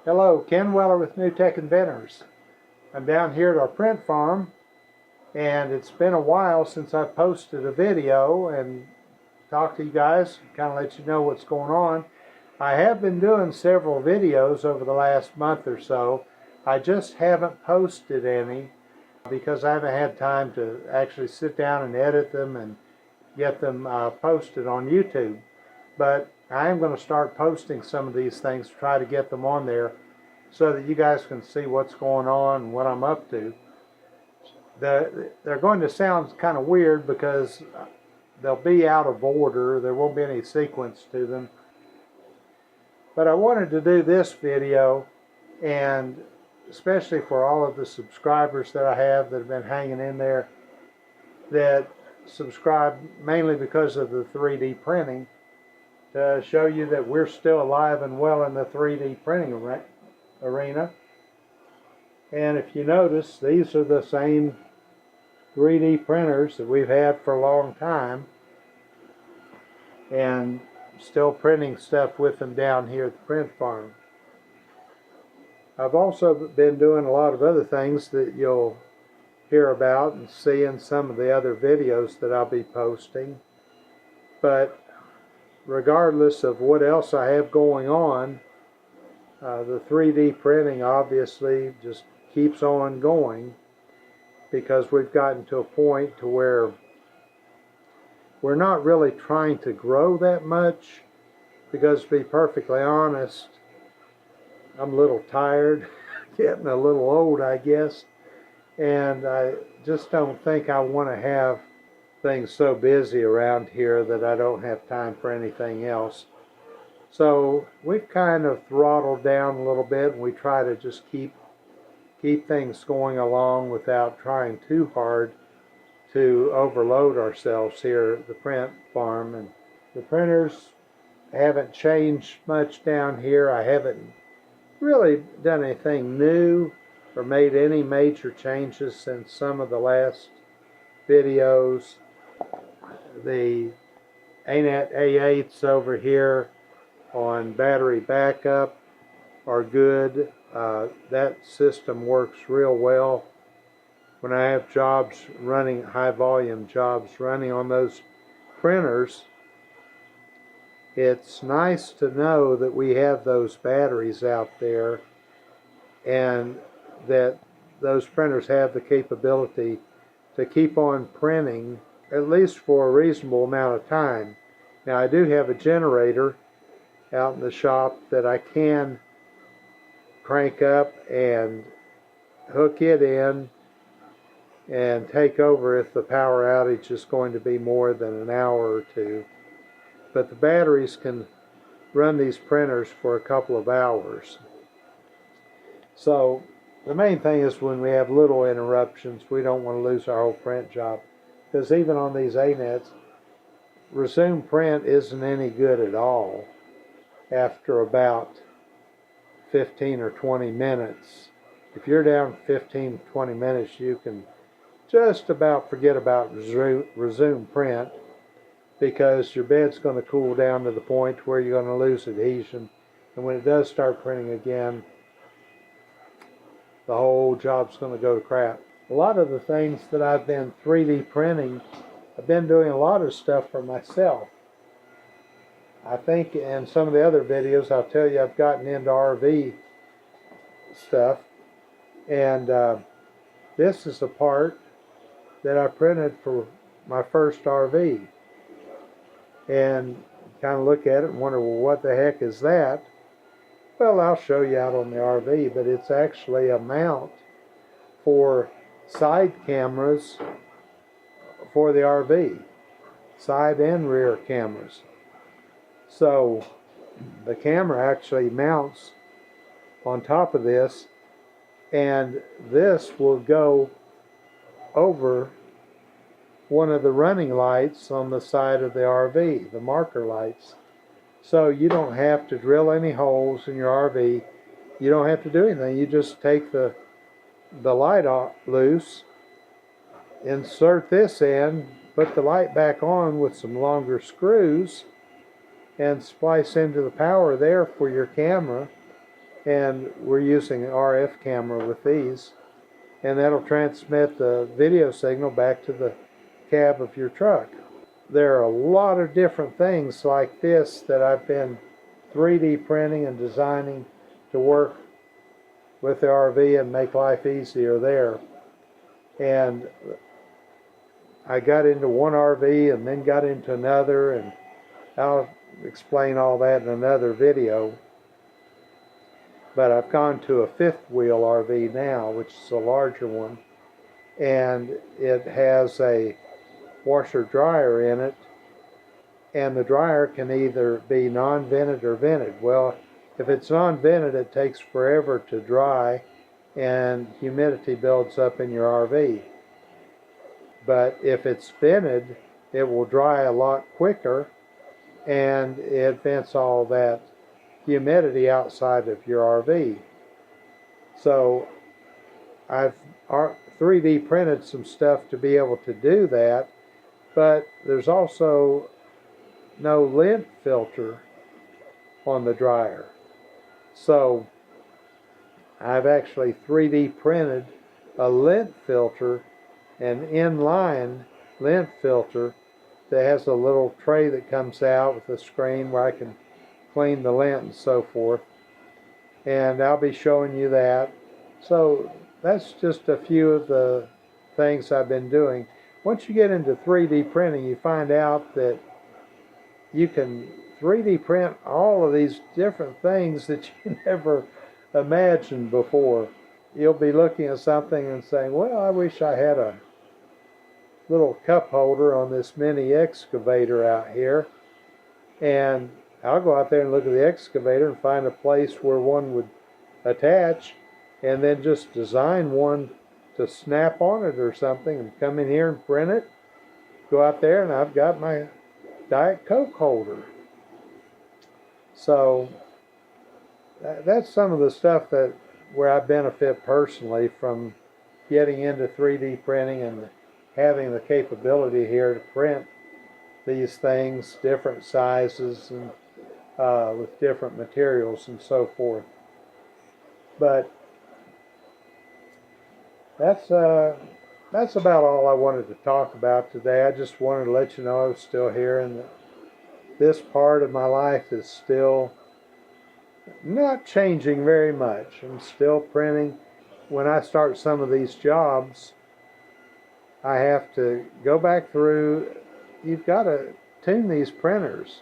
Hello, Ken Weller with New Tech Inventors. I'm down here at our print farm, and it's been a while since I posted a video and talked to you guys, kind of let you know what's going on. I have been doing several videos over the last month or so. I just haven't posted any because I haven't had time to actually sit down and edit them and get them posted on YouTube. But I am going to start posting some of these things, try to get them on there so that you guys can see what's going on and what I'm up to. They're going to sound kind of weird because they'll be out of order. There won't be any sequence to them. But I wanted to do this video, and especially for all of the subscribers that I have that have been hanging in there, that subscribe mainly because of the 3D printing, to show you that we're still alive and well in the 3D printing arena. And if you notice, these are the same 3D printers that we've had for a long time, and still printing stuff with them down here at the print farm. I've also been doing a lot of other things that you'll hear about and see in some of the other videos that I'll be posting. But regardless of what else I have going on, the 3D printing obviously just keeps on going, because we've gotten to a point to where we're not really trying to grow that much, because to be perfectly honest, I'm a little tired, getting a little old, I guess, and I just don't think I want to have things so busy around here that I don't have time for anything else. So we've kind of throttled down a little bit, and we try to just keep things going along without trying too hard to overload ourselves here at the print farm. And the printers haven't changed much down here. I haven't really done anything new or made any major changes since some of the last videos. The ANET A8s over here on battery backup are good. That system works real well. When I have jobs running, high volume jobs running on those printers, it's nice to know that we have those batteries out there and that those printers have the capability to keep on printing at least for a reasonable amount of time. Now, I do have a generator out in the shop that I can crank up and hook it in and take over if the power outage is going to be more than an hour or two. But the batteries can run these printers for a couple of hours. So the main thing is, when we have little interruptions, we don't want to lose our whole print job. Because even on these ANETs, resume print isn't any good at all after about 15 or 20 minutes. If you're down 15, 20 minutes, you can just about forget about resume print, because your bed's going to cool down to the point where you're going to lose adhesion. And when it does start printing again, the whole job's going to go to crap. A lot of the things that I've been 3D printing, I've been doing a lot of stuff for myself. I think in some of the other videos I'll tell you I've gotten into RV stuff, and this is a part that I printed for my first RV, and kind of look at it and wonder, well, what the heck is that? Well, I'll show you out on the RV, but it's actually a mount for side cameras for the RV, side and rear cameras. So the camera actually mounts on top of this, and this will go over one of the running lights on the side of the RV, the marker lights. So you don't have to drill any holes in your RV. You don't have to do anything. You just take the light off loose, insert this in, put the light back on with some longer screws, and splice into the power there for your camera, and we're using an RF camera with these, and that'll transmit the video signal back to the cab of your truck. There are a lot of different things like this that I've been 3D printing and designing to work with the RV and make life easier there. And I got into one RV and then got into another, and I'll explain all that in another video. But I've gone to a fifth wheel RV now, which is a larger one, and it has a washer dryer in it, and the dryer can either be non-vented or vented. Well, if it's non-vented, it takes forever to dry and humidity builds up in your RV. But if it's vented, it will dry a lot quicker, and it vents all that humidity outside of your RV. So I've 3D printed some stuff to be able to do that, but there's also no lint filter on the dryer. So I've actually 3D printed a lint filter, an inline lint filter that has a little tray that comes out with a screen where I can clean the lint and so forth. And I'll be showing you that. So that's just a few of the things I've been doing. Once you get into 3D printing, you find out that you can 3D print all of these different things that you never imagined before. You'll be looking at something and saying, well, I wish I had a little cup holder on this mini excavator out here. And I'll go out there and look at the excavator and find a place where one would attach, and then just design one to snap on it or something, and come in here and print it. Go out there and I've got my Diet Coke holder. So that's some of the stuff that where I benefit personally from getting into 3D printing and having the capability here to print these things, different sizes and with different materials and so forth. But that's about all I wanted to talk about today. I just wanted to let you know I was still here, and that this part of my life is still not changing very much. I'm still printing. When I start some of these jobs, I have to go back through. You've got to tune these printers.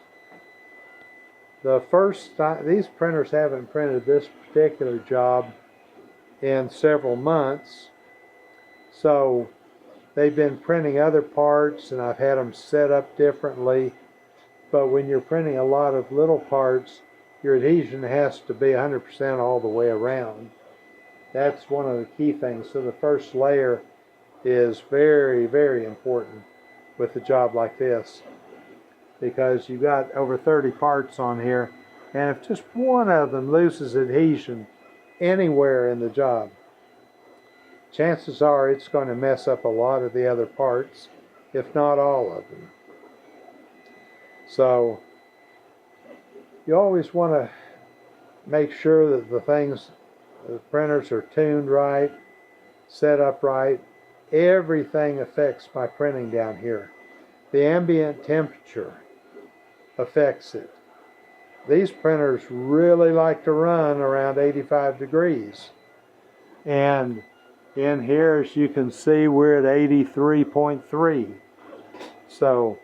The first time, these printers haven't printed this particular job in several months, so they've been printing other parts, and I've had them set up differently. But when you're printing a lot of little parts, your adhesion has to be 100% all the way around. That's one of the key things. So the first layer is very, very important with a job like this, because you've got over 30 parts on here, and if just one of them loses adhesion anywhere in the job, chances are it's going to mess up a lot of the other parts, if not all of them. So you always want to make sure that the printers are tuned right, set up right. Everything affects my printing down here. The ambient temperature affects it. These printers really like to run around 85 degrees. And in here, as you can see, we're at 83.3. So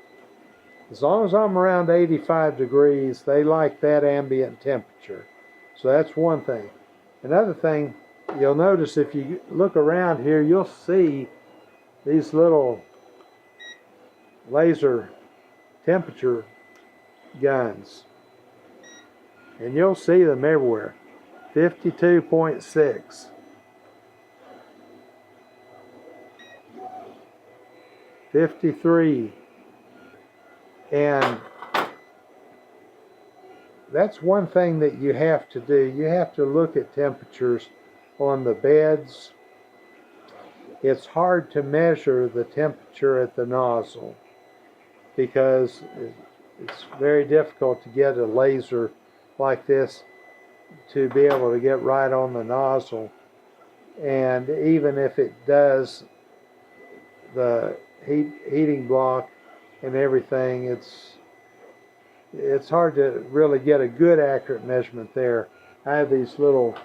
as long as I'm around 85 degrees, they like that ambient temperature. So that's one thing. Another thing, you'll notice if you look around here, you'll see these little laser temperature guns. And you'll see them everywhere. 52.6. 53. And that's one thing that you have to do. You have to look at temperatures on the beds. It's hard to measure the temperature at the nozzle because it's very difficult to get a laser like this to be able to get right on the nozzle. And even if it does, the heating block and everything, it's hard to really get a good accurate measurement there. I have these little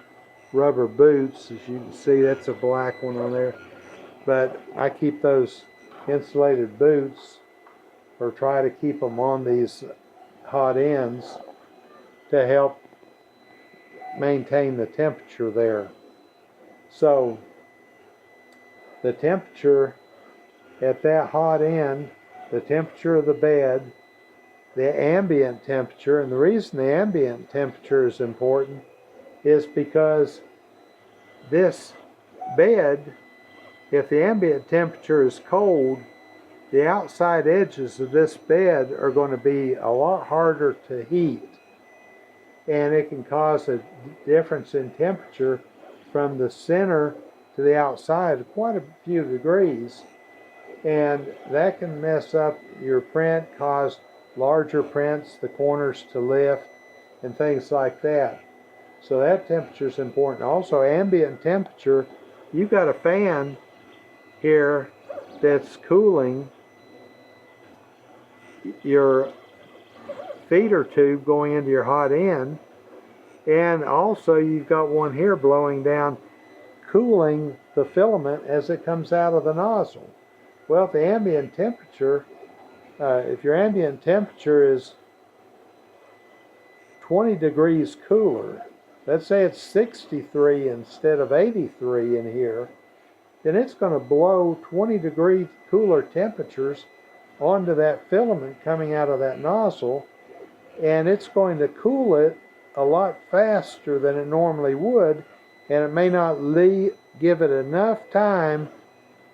rubber boots, as you can see, that's a black one on there, but I keep those insulated boots, or try to keep them on these hot ends to help maintain the temperature there. So the temperature at that hot end, the temperature of the bed, the ambient temperature, and the reason the ambient temperature is important is because this bed, if the ambient temperature is cold, the outside edges of this bed are going to be a lot harder to heat, and it can cause a difference in temperature from the center to the outside quite a few degrees, and that can mess up your print, cause larger prints, the corners to lift, and things like that. So that temperature is important. Also, ambient temperature, you've got a fan here that's cooling your feeder tube going into your hot end, and also you've got one here blowing down, cooling the filament as it comes out of the nozzle. Well, the ambient temperature, if your ambient temperature is 20 degrees cooler, let's say it's 63 instead of 83 in here, then it's going to blow 20 degree cooler temperatures onto that filament coming out of that nozzle, and it's going to cool it a lot faster than it normally would, and it may not give it enough time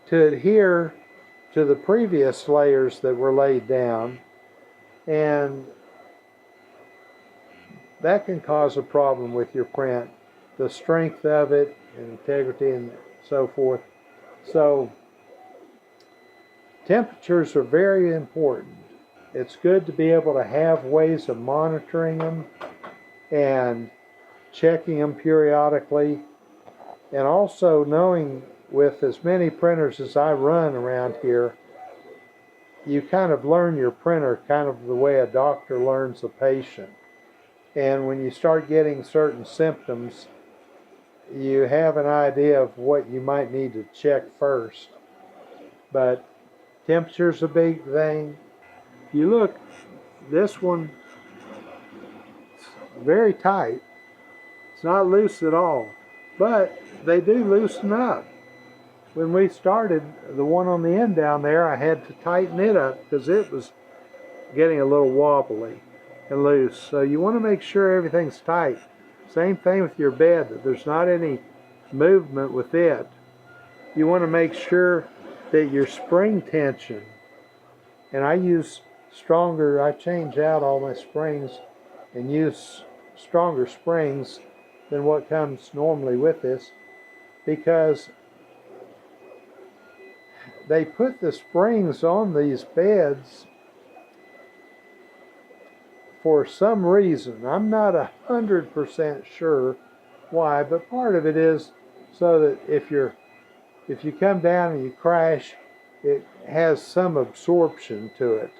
to adhere to the previous layers that were laid down, and that can cause a problem with your print, the strength of it and integrity and so forth. So temperatures are very important. It's good to be able to have ways of monitoring them and checking them periodically, and also knowing, with as many printers as I run around here, you kind of learn your printer kind of the way a doctor learns a patient. And when you start getting certain symptoms, you have an idea of what you might need to check first. But temperature's a big thing. If you look, this one, it's very tight. It's not loose at all, but they do loosen up. When we started, the one on the end down there, I had to tighten it up because it was getting a little wobbly and loose. So you want to make sure everything's tight. Same thing with your bed, that there's not any movement with it. You want to make sure that your spring tension, and I use stronger, I change out all my springs and use stronger springs than what comes normally with this, because they put the springs on these beds for some reason. I'm not 100% sure why, but part of it is so that if you come down and you crash, it has some absorption to it.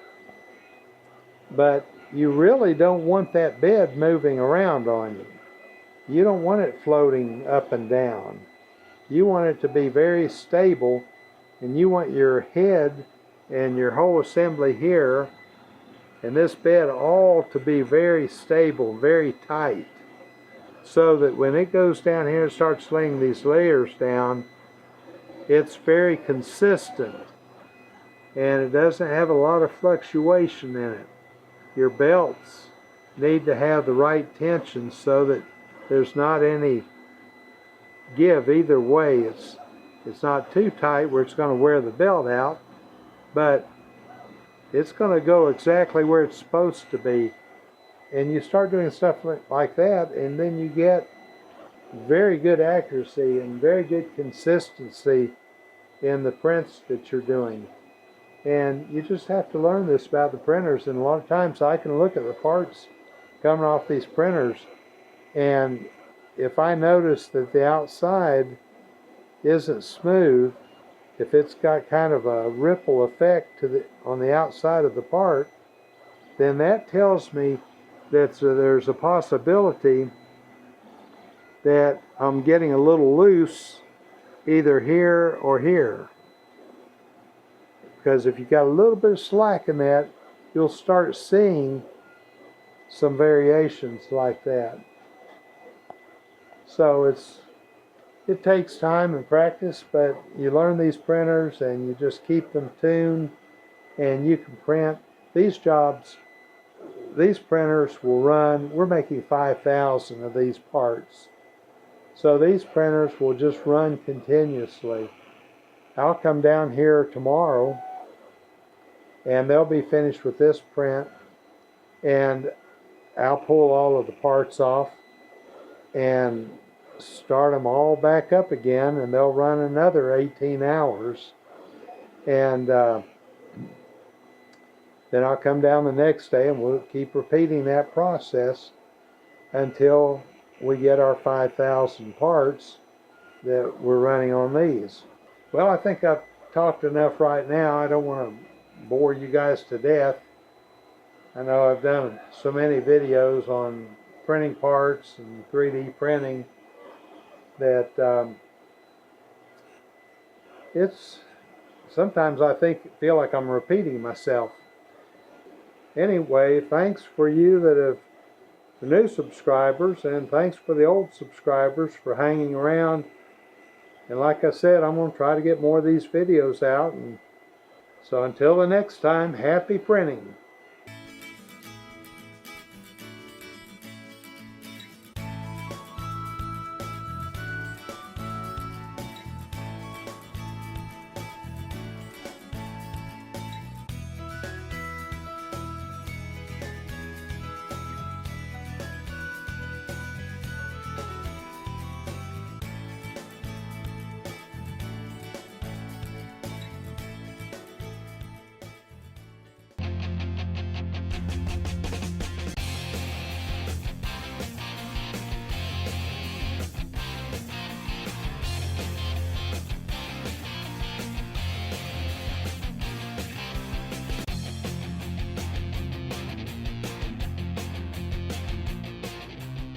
But you really don't want that bed moving around on you. You don't want it floating up and down. You want it to be very stable, and you want your head and your whole assembly here and this bed all to be very stable, very tight, so that when it goes down here and starts laying these layers down, it's very consistent and it doesn't have a lot of fluctuation in it. Your belts need to have the right tension so that there's not any give either way. It's not too tight where it's going to wear the belt out, but it's going to go exactly where it's supposed to be. And you start doing stuff like that, and then you get very good accuracy and very good consistency in the prints that you're doing. And you just have to learn this about the printers, and a lot of times I can look at the parts coming off these printers And if I notice that the outside isn't smooth, if it's got kind of a ripple effect on the outside of the part, then that tells me that there's a possibility that I'm getting a little loose either here or here. Because if you got a little bit of slack in that, you'll start seeing some variations like that. So it takes time and practice, but you learn these printers and you just keep them tuned, and you can print these jobs. These printers will run, we're making 5,000 of these parts. So these printers will just run continuously. I'll come down here tomorrow and they'll be finished with this print, and I'll pull all of the parts off and start them all back up again, and they'll run another 18 hours. And then I'll come down the next day and we'll keep repeating that process until we get our 5,000 parts that we're running on these. Well, I think I've talked enough right now. I don't want to bore you guys to death. I know I've done so many videos on printing parts and 3D printing that it's sometimes I feel like I'm repeating myself. Anyway, thanks for you that have the new subscribers, and thanks for the old subscribers for hanging around. And like I said, I'm going to try to get more of these videos out. And so until the next time, happy printing.